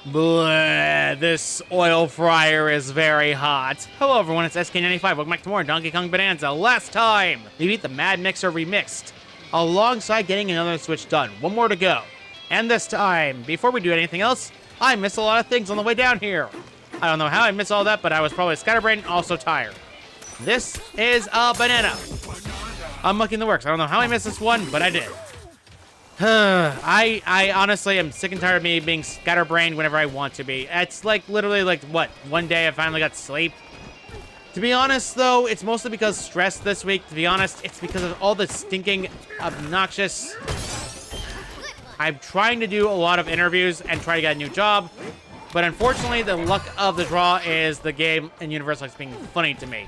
Bleh, this oil fryer is very hot. Hello everyone, it's SK95. Welcome back to more Donkey Kong Bonanza. Last time, we beat the Mad Mixer Remixed, alongside getting another switch done. One more to go. And this time, before we do anything else, I missed a lot of things on the way down here. I don't know how I missed all that, but I was probably scatterbrained and also tired. This is a banana. I'm mucking the works. I don't know how I missed this one, but I did. I honestly am sick and tired of me being scatterbrained whenever I want to be. It's like literally like what? One day I finally got sleep. To be honest though, it's mostly because stress this week. To be honest, it's because of all the stinking, obnoxious. I'm trying to do a lot of interviews and try to get a new job, but unfortunately the luck of the draw is the game and universe likes being funny to me.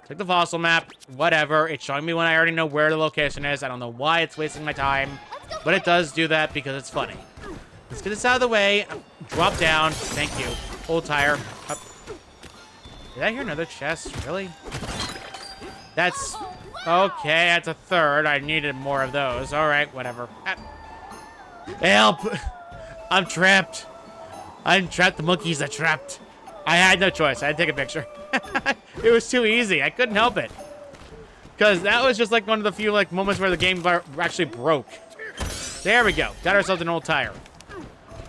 Took the fossil map, whatever. It's showing me when I already know where the location is. I don't know why it's wasting my time. But it does do that because it's funny. Let's get this out of the way. Drop down. Thank you. Old tire. Up. Did I hear another chest? Really? That's... Okay, that's a third. I needed more of those. Alright, whatever. Help! I'm trapped. I'm trapped. The monkeys are trapped. I had no choice. I had to take a picture. It was too easy. I couldn't help it. Because that was just like one of the few like moments where the game actually broke. There we go. Got ourselves an old tire.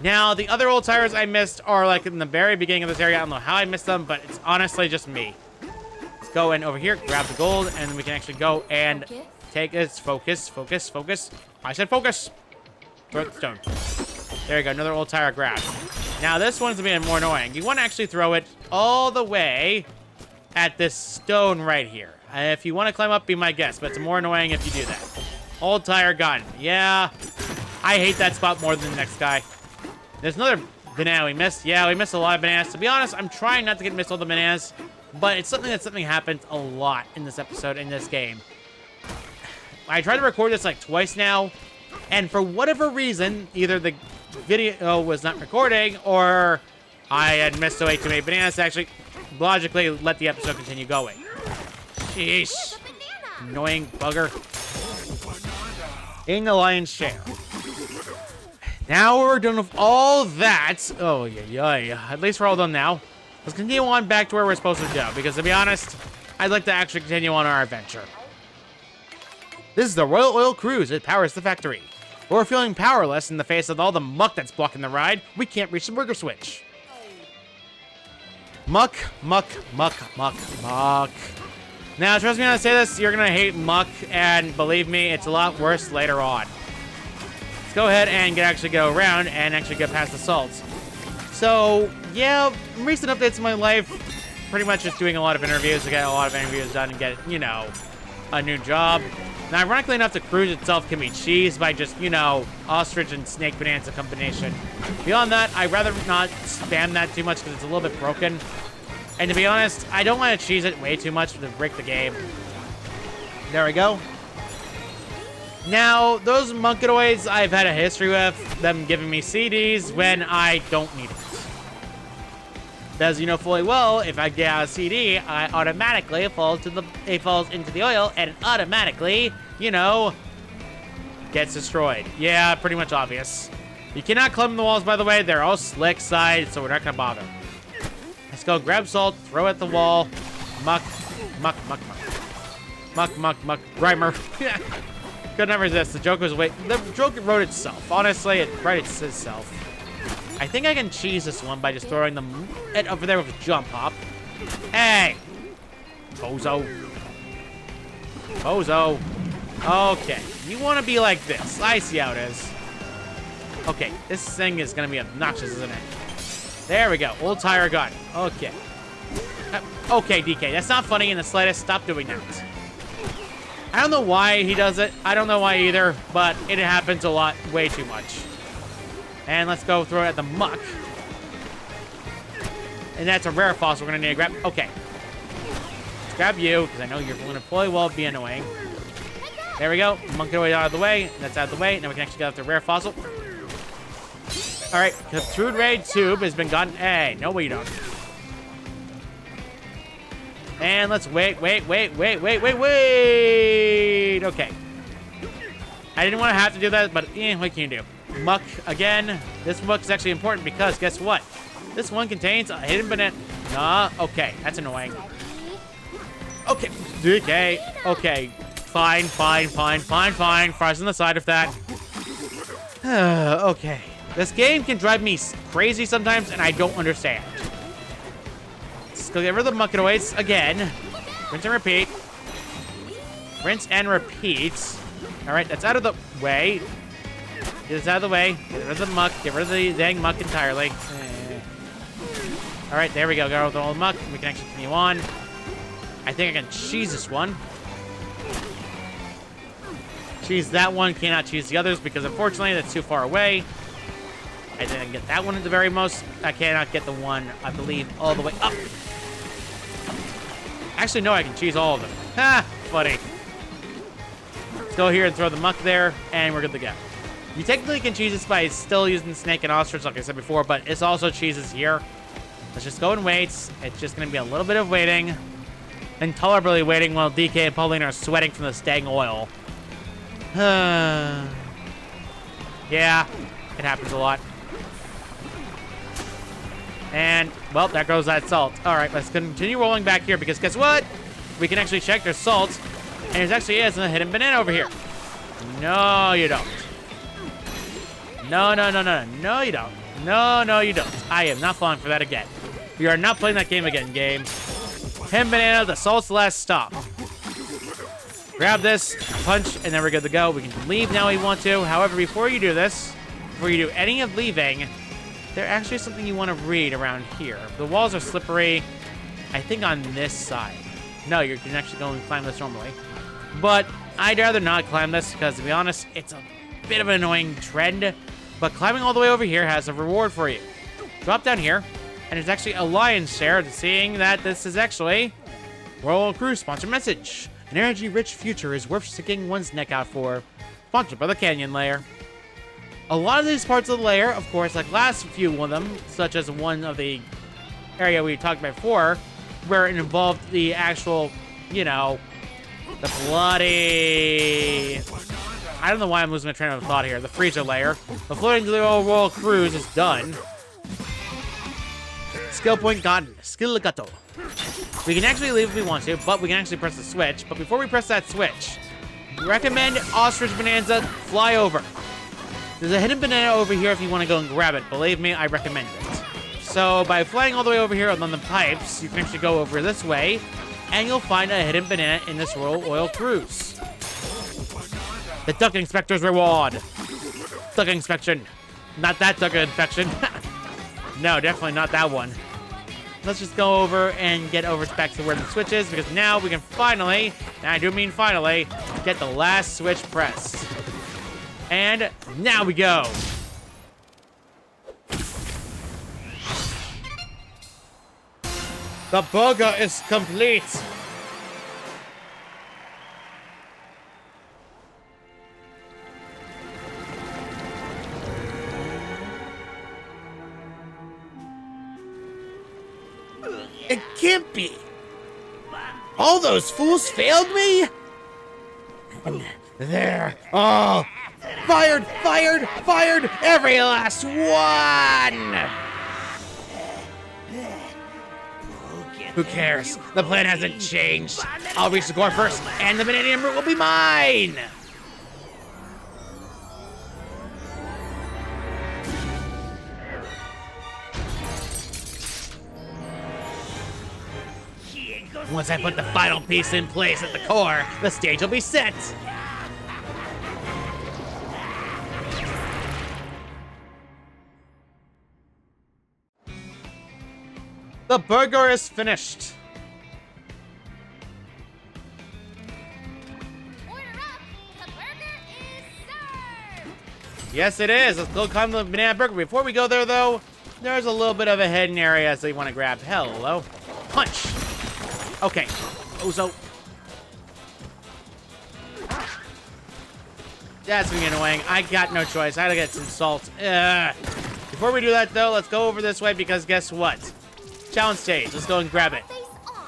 Now, the other old tires I missed are like in the very beginning of this area. I don't know how I missed them, but it's honestly just me. Let's go in over here, grab the gold, and we can actually go and take this. Focus, focus, focus. I said focus. Throw it the stone. There you go. Another old tire grab. Now, this one's being more annoying. You want to actually throw it all the way at this stone right here. If you want to climb up, be my guest, but it's more annoying if you do that. Old tire gun. Yeah. I hate that spot more than the next guy. There's another banana we missed. Yeah, we missed a lot of bananas. To be honest, I'm trying not to get missed all the bananas, but it's something happens a lot in this episode, in this game. I tried to record this like twice now, and for whatever reason, either the video was not recording, or I had missed way too many bananas to actually logically let the episode continue going. Sheesh. Annoying bugger. In the lion's share. Now we're done with all that. Oh, yeah. At least we're all done now. Let's continue on back to where we're supposed to go, because to be honest, I'd like to actually continue on our adventure. This is the Royal Oil Cruise. It powers the factory. We're feeling powerless in the face of all the muck that's blocking the ride. We can't reach the burger switch. Muck, muck, muck, muck, muck. Now, trust me when I say this, you're going to hate muck, and believe me, it's a lot worse later on. Let's go ahead and actually go around and actually get past the salts. So, yeah, recent updates in my life, pretty much just doing a lot of interviews to get a lot of interviews done and get, you know, a new job. Now, ironically enough, the cruise itself can be cheesed by just, you know, ostrich and snake bonanza combination. Beyond that, I'd rather not spam that too much because it's a little bit broken. And to be honest, I don't want to cheese it way too much to break the game. There we go. Now, those monkedoids, I've had a history with them giving me CDs when I don't need it. As you know fully well, if I get a CD, I automatically falls into the oil and it automatically, you know, gets destroyed. Yeah, pretty much obvious. You cannot climb the walls, by the way. They're all slick side, so we're not going to bother. Let's go grab salt, throw it at the wall. Muck, muck, muck, muck. Muck, muck, muck. Grimer. Could never resist. The joke was the joke wrote itself. Honestly, it writes itself. I think I can cheese this one by just throwing it over there with a jump hop. Hey! Bozo. Bozo. Okay. You want to be like this. I see how it is. Okay. This thing is going to be obnoxious, isn't it? There we go. Old tire gun. Okay. Okay, DK. That's not funny in the slightest. Stop doing that. I don't know why he does it. I don't know why either, but it happens a lot. Way too much. And let's go throw it at the muck. And that's a rare fossil we're going to need to grab. Okay. Let's grab you, because I know you're going to fully well be annoying. There we go. Monkedoid out of the way. That's out of the way. Now we can actually get out the rare fossil. Alright, the food raid tube has been gotten. Hey, no we don't. And let's wait. Okay. I didn't want to have to do that, but what can you do? muck again. This muck is actually important because guess what? This one contains a hidden banana. Okay, that's annoying. Okay, okay. Fine. Fries on the side of that. Okay. This game can drive me crazy sometimes, and I don't understand. Let's go get rid of the muck-it-aways again. Rinse and repeat. Rinse and repeat. All right, that's out of the way. Get this out of the way. Get rid of the muck. Get rid of the dang muck entirely. All right, there we go. Got rid of all the muck. We can actually continue on. I think I can cheese this one. Cheese that one. Cannot cheese the others because, unfortunately, that's too far away. I think I can get that one at the very most. I cannot get the one, I believe, all the way up. Actually, no, I can cheese all of them. Ha! Funny. Let's go here and throw the muck there, and we're good to go. You technically can cheese this by still using snake and ostrich, like I said before, but it's also cheeses here. Let's just go and wait. It's just going to be a little bit of waiting. Intolerably waiting while DK and Pauline are sweating from the stang oil. Yeah, it happens a lot. And, well, there goes that salt. All right, let's continue rolling back here because guess what? We can actually check their salt. And there actually is a hidden banana over here. No, you don't. No, you don't. No, you don't. I am not falling for that again. We are not playing that game again, game. Hidden banana, the salt's the last stop. Grab this, punch, and then we're good to go. We can leave now if we want to. However, before you do this, before you do any of leaving, there actually is something you want to read around here. The walls are slippery, I think on this side. No, you can actually go and climb this normally. But I'd rather not climb this because, to be honest, it's a bit of an annoying trend. But climbing all the way over here has a reward for you. Drop down here, and there's actually a lion's share, seeing that this is actually Royal Cruise sponsor message. An energy-rich future is worth sticking one's neck out for. Sponsored by the Canyon Layer. A lot of these parts of the layer, of course, like last few of them, such as one of the area we talked about before, where it involved the actual, you know, the bloody... I don't know why I'm losing my train of thought here. The freezer layer. The floating Royal Cruise is done. Skill point gotten. Skill legato. We can actually leave if we want to, but we can actually press the switch. But before we press that switch, recommend Ostrich Bonanza, fly over. There's a hidden banana over here if you want to go and grab it. Believe me, I recommend it. So by flying all the way over here on the pipes, you can actually go over this way, and you'll find a hidden banana in this Royal Oil Cruise. The Duck Inspector's reward. Duck inspection. Not that duck infection. No, definitely not that one. Let's just go over and get over back to where the switch is, because now we can finally, and I do mean finally, get the last switch pressed. And now we go. The burger is complete. It can't be. All those fools failed me? And they're all fired, every last one! Who cares? The plan hasn't changed. I'll reach the core first, and the Vanadium Root will be mine! Once I put the final piece in place at the core, the stage will be set! The burger is finished. Order up! The burger is served! Yes, it is. Let's go climb the banana burger. Before we go there, though, there's a little bit of a hidden area so you want to grab. Hello. Punch. Okay. Ozo. That's gonna be annoying. I got no choice. I had to get some salt. Ugh. Before we do that, though, let's go over this way because guess what? Challenge stage. Let's go and grab it. Face on!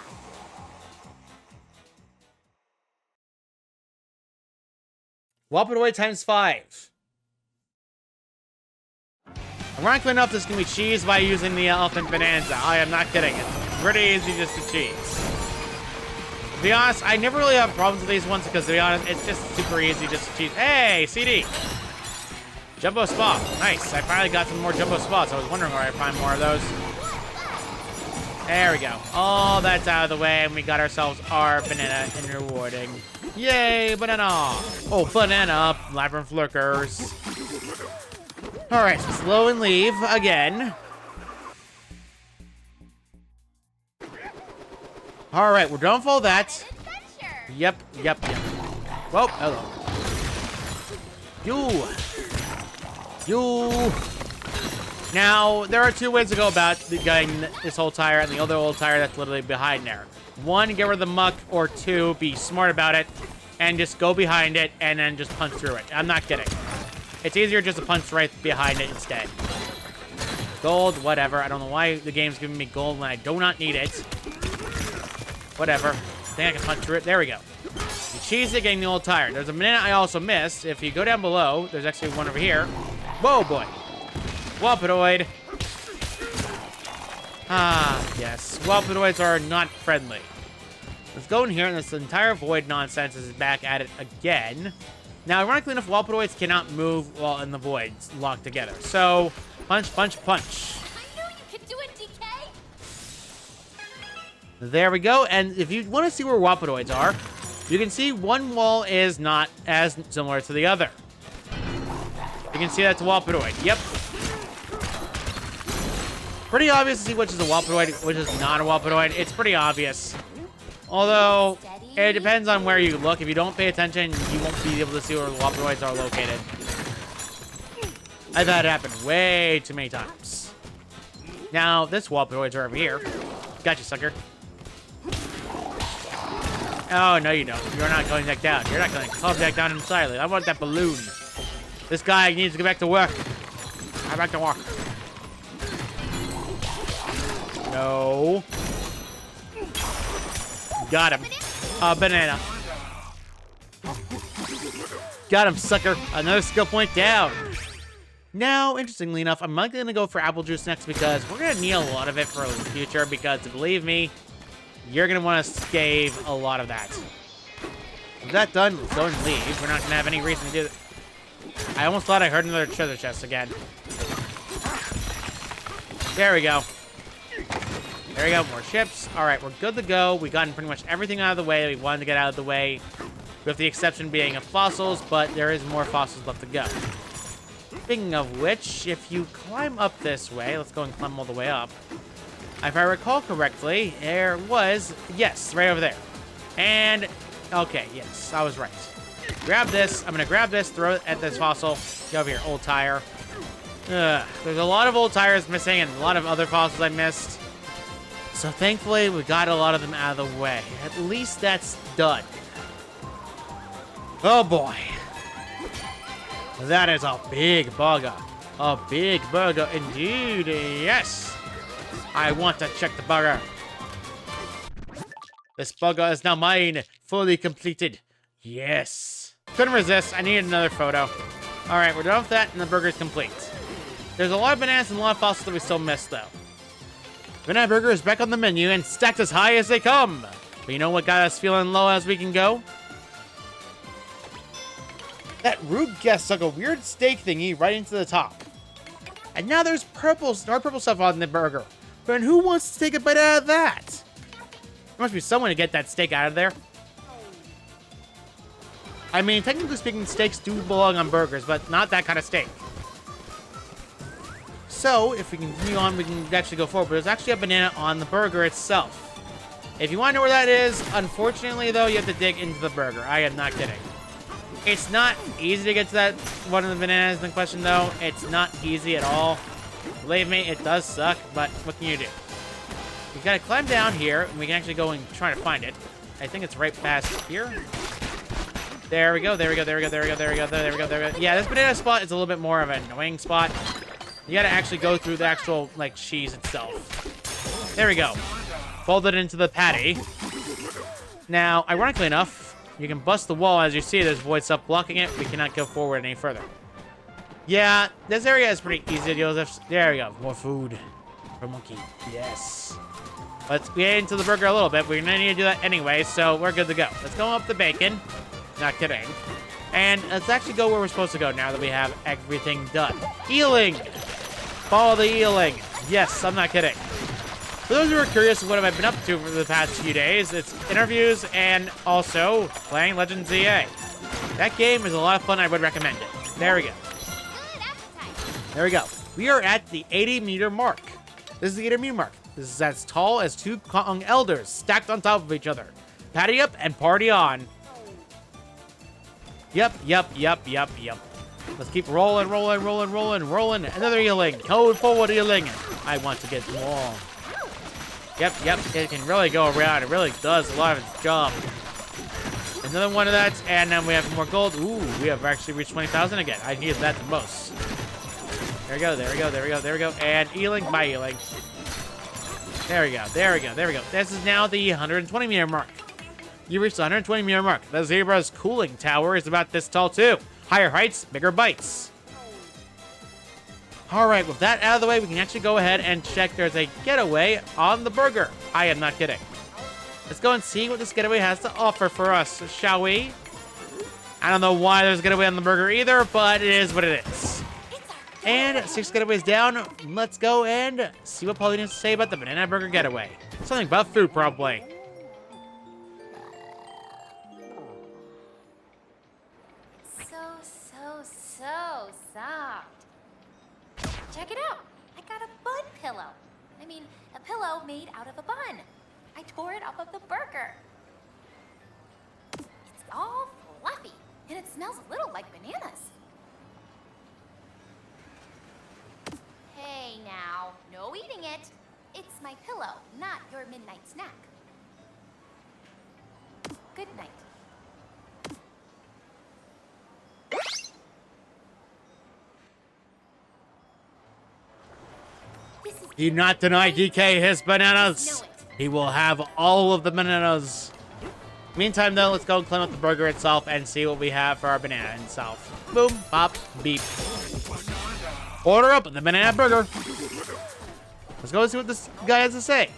Whop it away ×5. Ironically enough, this can be cheesed by using the elephant Bananza. I am not kidding. It's pretty easy just to cheese. To be honest, I never really have problems with these ones because, to be honest, it's just super easy just to cheese. Hey, CD! Jumbo Spa. Nice. I finally got some more Jumbo Spas. I was wondering where I'd find more of those. There we go. All that's out of the way, and we got ourselves our banana and rewarding. Yay, banana! Oh, banana. Labyrinth lurkers. Alright, slow and leave again. Alright, we're done with all that. Yep. Whoa, hello. You. Now, there are two ways to go about getting this old tire and the other old tire that's literally behind there. One, get rid of the muck, or two, be smart about it and just go behind it and then just punch through it. I'm not kidding. It's easier just to punch right behind it instead. Gold, whatever. I don't know why the game's giving me gold when I do not need it. Whatever. I think I can punch through it. There we go. You cheese it getting the old tire. There's a banana I also missed. If you go down below, there's actually one over here. Whoa, boy. Whopidoid. Ah, yes. Whopidoids are not friendly. Let's go in here, and this entire void nonsense is back at it again. Now, ironically enough, Whopidoids cannot move while in the voids locked together. So, punch, punch, punch. I knew you could do it, DK. There we go. And if you want to see where Whopidoids are, you can see one wall is not as similar to the other. You can see that's a Whopidoid. Yep. Pretty obvious to see which is a Whopidoid, which is not a Whopidoid. It's pretty obvious. Although, it depends on where you look. If you don't pay attention, you won't be able to see where the Whopidoids are located. I've had it happen way too many times. Now, this Whopidoids are over here. Gotcha, sucker. Oh, no, you don't. You're not going back down. You're not going to come back down entirely. I want that balloon. This guy needs to get back to work. Go back to work. No. Got him. Banana. Got him, sucker. Another skill point down. Now, interestingly enough, I'm not going to go for apple juice next because we're going to need a lot of it for the future because, believe me, you're going to want to save a lot of that. With that done, let's go and leave. We're not going to have any reason to do that. I almost thought I heard another treasure chest again. There we go. There we go, more ships. All right, we're good to go. We've gotten pretty much everything out of the way that we wanted to get out of the way, with the exception being of fossils, but there is more fossils left to go. Speaking of which, if you climb up this way, let's go and climb all the way up. If I recall correctly, there was, yes, right over there. And, okay, yes, I was right. Grab this. I'm going to grab this, throw it at this fossil. Get over here, old tire. There's a lot of old tires missing and a lot of other fossils I missed. So thankfully, we got a lot of them out of the way. At least that's done. Oh boy. That is a big bugger. A big burger indeed. Yes. I want to check the burger. This burger is now mine. Fully completed. Yes. Couldn't resist. I needed another photo. All right, we're done with that, and the burger's complete. There's a lot of bananas and a lot of fossils that we still missed, though. Banana burger is back on the menu and stacked as high as they come. But you know what got us feeling low as we can go? That rude guest stuck a weird steak thingy right into the top. And now there's purple stuff on the burger. But who wants to take a bite out of that? There must be someone to get that steak out of there. I mean, technically speaking, steaks do belong on burgers, but not that kind of steak. So, if we continue on, we can actually go forward. But there's actually a banana on the burger itself. If you want to know where that is, unfortunately, though, you have to dig into the burger. I am not kidding. It's not easy to get to that one of the bananas in question, though. It's not easy at all. Believe me, it does suck, but what can you do? We gotta climb down here, and we can actually go and try to find it. I think it's right past here. There we go, there we go, there we go, there we go, there we go, there we go, there we go. Yeah, this banana spot is a little bit more of an annoying spot. You gotta actually go through the actual, like, cheese itself. There we go. Fold it into the patty. Now, ironically enough, you can bust the wall. As you see, there's void stuff blocking it. We cannot go forward any further. Yeah, this area is pretty easy to deal with. There we go. More food for monkey. Yes. Let's get into the burger a little bit. We're gonna need to do that anyway, so we're good to go. Let's go up the bacon. Not kidding. And let's actually go where we're supposed to go now that we have everything done. Ealing! Follow the Ealing. Yes, I'm not kidding. For those who are curious what have I been up to for the past few days, it's interviews and also playing Legends EA. That game is a lot of fun. I would recommend it. There we go. Good appetite. There we go. We are at the 80-meter mark. This is the 80-meter mark. This is as tall as two Kong elders stacked on top of each other. Patty up and party on. Yep. Let's keep rolling. Another Ealing. Code forward Ealing. I want to get more. Yep. It can really go around. It really does a lot of its job. Another one of that, and then we have more gold. Ooh, we have actually reached 20,000 again. I needed that the most. There we go. And Ealing by Ealing. There we go. This is now the 120-meter mark. You reached the 120-meter mark. The zebra's cooling tower is about this tall, too. Higher heights, bigger bites. All right, with that out of the way, we can actually go ahead and check there's a getaway on the burger. I am not kidding. Let's go and see what this getaway has to offer for us, shall we? I don't know why there's a getaway on the burger either, but it is what it is. And 6 getaways down, let's go and see what Pauline has to say about the banana burger getaway. Something about food, probably. So soft. Check it out. I got a bun pillow. I mean, a pillow made out of a bun. I tore it off of the burger. It's all fluffy, and it smells a little like bananas. Hey now, no eating it. It's my pillow, not your midnight snack. Good night. Do not deny DK his bananas. He will have all of the bananas. Meantime, though, let's go and clean up the burger itself and see what we have for our banana itself. Boom, pop, beep. Order up the banana burger. Let's go and see what this guy has to say.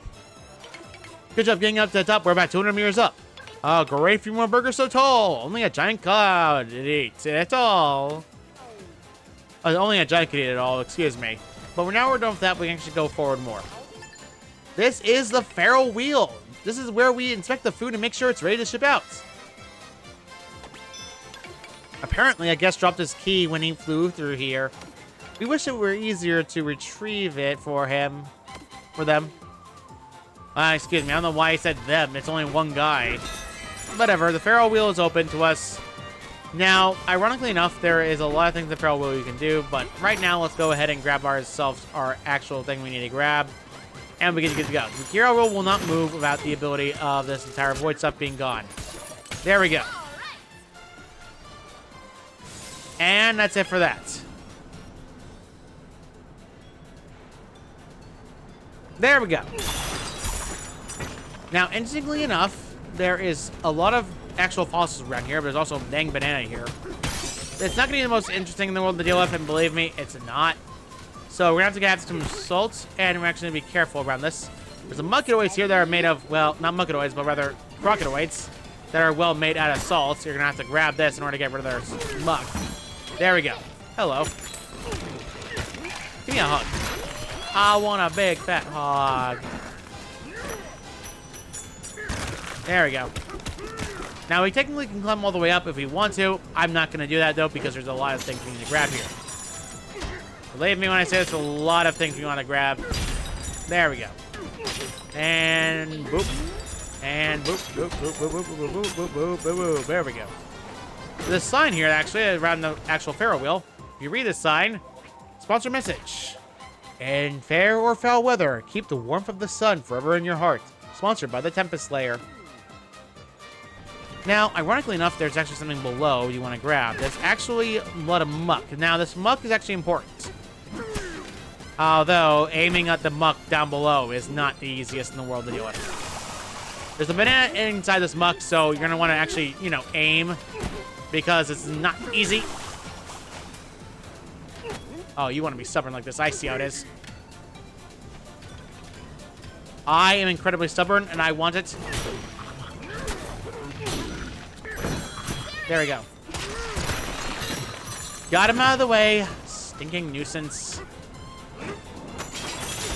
Good job getting up to the top. We're about 200 meters up. Oh, great few more burgers so tall. Only a giant cloud it eats it all. Only a giant could eat it all, excuse me. But now we're done with that, we can actually go forward more. This is the Pharaoh Wheel. This is where we inspect the food and make sure it's ready to ship out. Apparently, a guest dropped his key when he flew through here. We wish it were easier to retrieve it for him. For them. Excuse me, I don't know why he said them. It's only one guy. Whatever, the Pharaoh Wheel is open to us. Now, ironically enough, there is a lot of things the Pharaoh Wheel you can do, but right now, let's go ahead and grab ourselves our actual thing we need to grab, and we get to go. The Hero Wheel will not move without the ability of this entire void stuff being gone. There we go. And that's it for that. There we go. Now, interestingly enough, there is a lot of actual fossils around here, but there's also a dang banana here. It's not going to be the most interesting in the world to deal with, and believe me, it's not. So we're going to have some salt, and we're actually going to be careful around this. There's some muckidoids here that are made of, well, not muckidoids, but rather crocodoids that are well made out of salt. So you're going to have to grab this in order to get rid of their muck. There we go. Hello. Give me a hug. I want a big fat hug. There we go. Now, we technically can climb all the way up if we want to. I'm not going to do that, though, because there's a lot of things we need to grab here. Believe me when I say there's a lot of things we want to grab. There we go. And boop. And boop, boop, boop, boop, boop, boop, boop, boop, boop, boop, boop. There we go. This sign here, actually, around the actual Pharaoh Wheel. If you read this sign, sponsor message. In fair or foul weather, keep the warmth of the sun forever in your heart. Sponsored by the Tempest Slayer. Now, ironically enough, there's actually something below you want to grab. There's actually a lot of muck. Now, this muck is actually important. Although, aiming at the muck down below is not the easiest in the world to deal with. There's a banana inside this muck, so you're going to want to actually, you know, aim. Because it's not easy. Oh, you want to be stubborn like this. I see how it is. I am incredibly stubborn, and I want it. There we go. Got him out of the way. Stinking nuisance.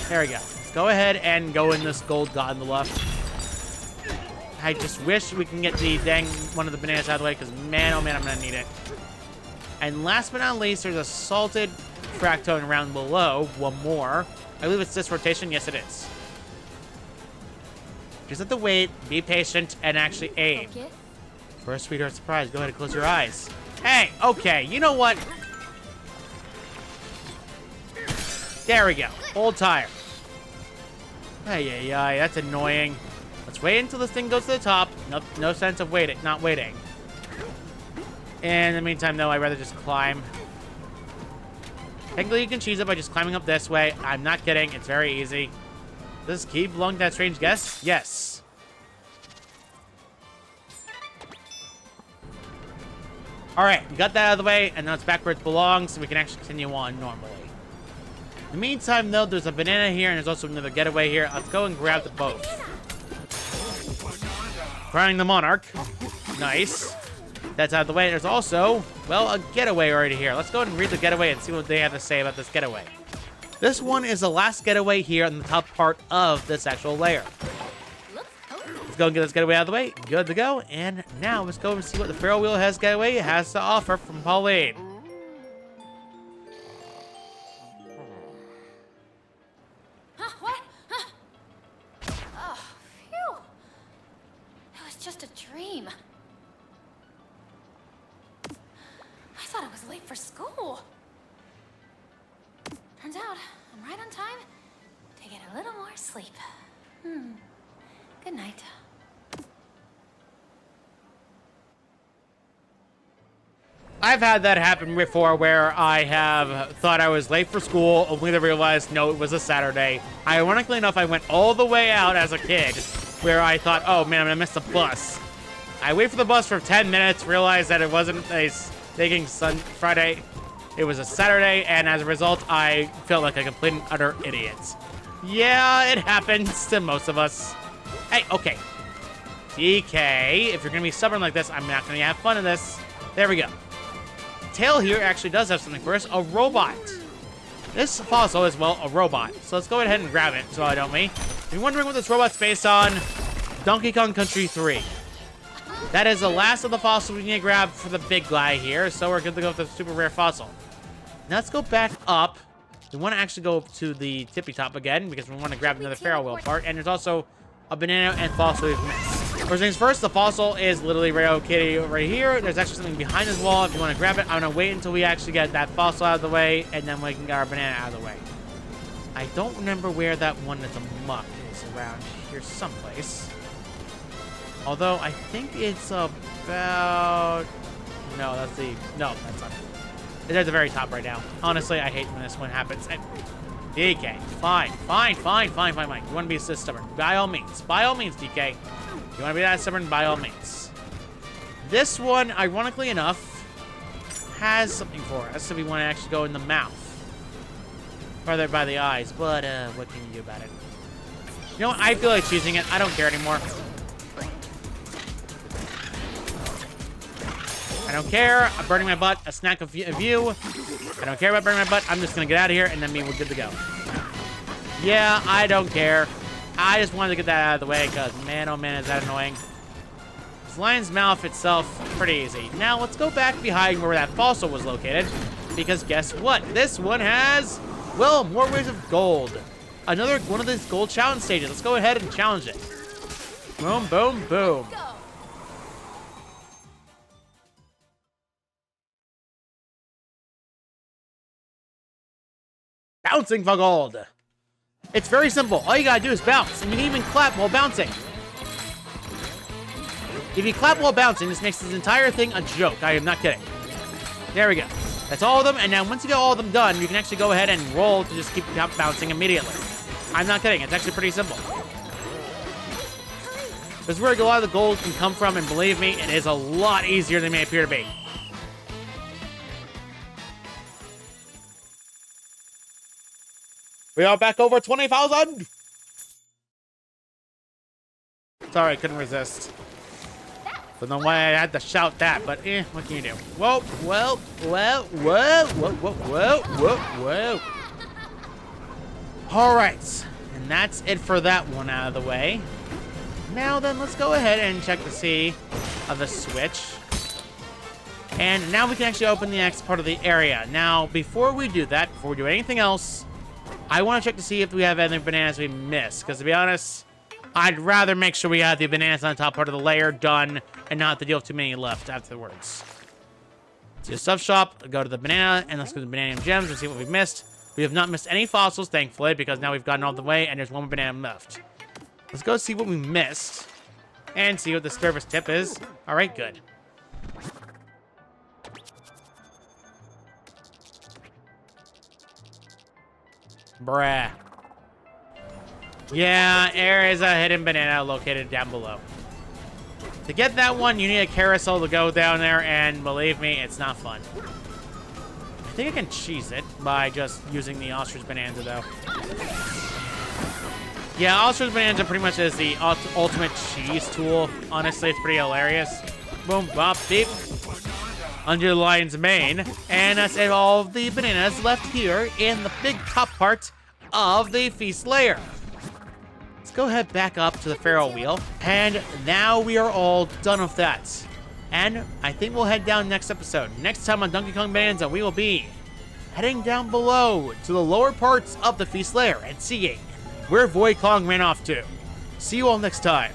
There we go. Let's go ahead and go in this gold gondola. I just wish we can get the dang one of the bananas out of the way, because man, oh man, I'm going to need it. And last but not least, there's a salted fractone around below. One more. I believe it's this rotation. Yes, it is. Just have to wait, be patient, and actually aim. For a sweetheart surprise, go ahead and close your eyes. Hey, okay, you know what? There we go. Hold tire. Hey, that's annoying. Let's wait until this thing goes to the top. No sense of not waiting. In the meantime, though, I'd rather just climb. Technically, you can cheese it by just climbing up this way. I'm not kidding. It's very easy. Does this key belong to that strange guest? Yes. All right, we got that out of the way, and now it's back where it belongs, so we can actually continue on normally. In the meantime, though, there's a banana here, and there's also another getaway here. Let's go and grab the boat. Crowning the monarch. Nice. That's out of the way. There's also, well, a getaway already here. Let's go ahead and read the getaway and see what they have to say about this getaway. This one is the last getaway here on the top part of this actual layer. Let's go and get this getaway out of the way. Good to go. And now let's go and see what the Ferro Wheel getaway has to offer from Pauline. What? Oh, phew. That was just a dream. I thought I was late for school. Turns out, I'm right on time to get a little more sleep. Good night. I've had that happen before where I have thought I was late for school, only to realize, no, it was a Saturday. Ironically enough, I went all the way out as a kid where I thought, oh man, I'm gonna miss the bus. I wait for the bus for 10 minutes, realized that it wasn't a taking Friday. It was a Saturday, and as a result, I felt like a complete and utter idiot. Yeah, it happens to most of us. Hey, okay. DK, if you're going to be stubborn like this, I'm not going to have fun in this. There we go. Tail here actually does have something for us, a robot. This fossil is, well, a robot. So let's go ahead and grab it, so I don't me. If you're wondering what this robot's based on, Donkey Kong Country 3. That is the last of the fossils we need to grab for the big guy here, so we're good to go with the super rare fossil. Now let's go back up. We want to actually go to the tippy top again, because we want to grab another Ferro Wheel part, and there's also a banana and fossil we've missed. First things first, the fossil is literally Rayo Kitty right here. There's actually something behind this wall. If you want to grab it, I'm going to wait until we actually get that fossil out of the way, and then we can get our banana out of the way. I don't remember where that one that's a muck is around here someplace. Although, I think it's about... No, that's the... No, that's not it. It's at the very top right now. Honestly, I hate when this one happens. DK, fine. You want to be this stubborn? By all means, DK. You want to be that stubborn? By all means. This one, ironically enough, has something for us. So we want to actually go in the mouth. Rather by the eyes. But, what can you do about it? You know what? I feel like choosing it. I don't care anymore. I don't care. I'm burning my butt. A snack of view. I don't care about burning my butt. I'm just going to get out of here, and then we're good to go. Yeah, I don't care. I just wanted to get that out of the way, because man, oh man, is that annoying. This lion's mouth itself, pretty easy. Now, let's go back behind where that fossil was located, because guess what? This one has, well, more ways of gold. Another one of these gold challenge stages. Let's go ahead and challenge it. Boom, boom, boom. Bouncing for gold. It's very simple. All you gotta do is bounce, and you can even clap while bouncing. If you clap while bouncing, this makes this entire thing a joke. I am not kidding. There we go. That's all of them, and now once you get all of them done, you can actually go ahead and roll to just keep bouncing immediately. I'm not kidding. It's actually pretty simple. This is where a lot of the gold can come from, and believe me, it is a lot easier than it may appear to be. We are back over 20,000. Sorry, I couldn't resist. Don't know why I had to shout that, but what can you do? Whoa, whoa, whoa, whoa, whoa, whoa, whoa, whoa, whoa. All right, and that's it for that one out of the way. Now then, let's go ahead and check to see the switch. And now we can actually open the next part of the area. Now, before we do that, before we do anything else, I want to check to see if we have any bananas we missed. Because to be honest, I'd rather make sure we have the bananas on the top part of the layer done and not to deal with too many left afterwards. To the stuff shop, go to the banana, and let's go to the banana gems and see what we've missed. We have not missed any fossils, thankfully, because now we've gotten all the way, and there's one more banana left. Let's go see what we missed and see what the service tip is. All right, good. Bruh. Yeah, there is a hidden banana located down below. To get that one, you need a carousel to go down there, and believe me, it's not fun. I think I can cheese it by just using the ostrich bonanza, though. Yeah, ostrich bonanza pretty much is the ultimate cheese tool. Honestly, it's pretty hilarious. Boom, bop, beep. Under the lion's mane. And that's all of the bananas left here in the big top part of the feast layer. Let's go ahead back up to the Pharaoh wheel. And now we are all done with that. And I think we'll head down next episode. Next time on Donkey Kong Bananza, we will be heading down below to the lower parts of the feast layer and seeing where Void Kong ran off to. See you all next time.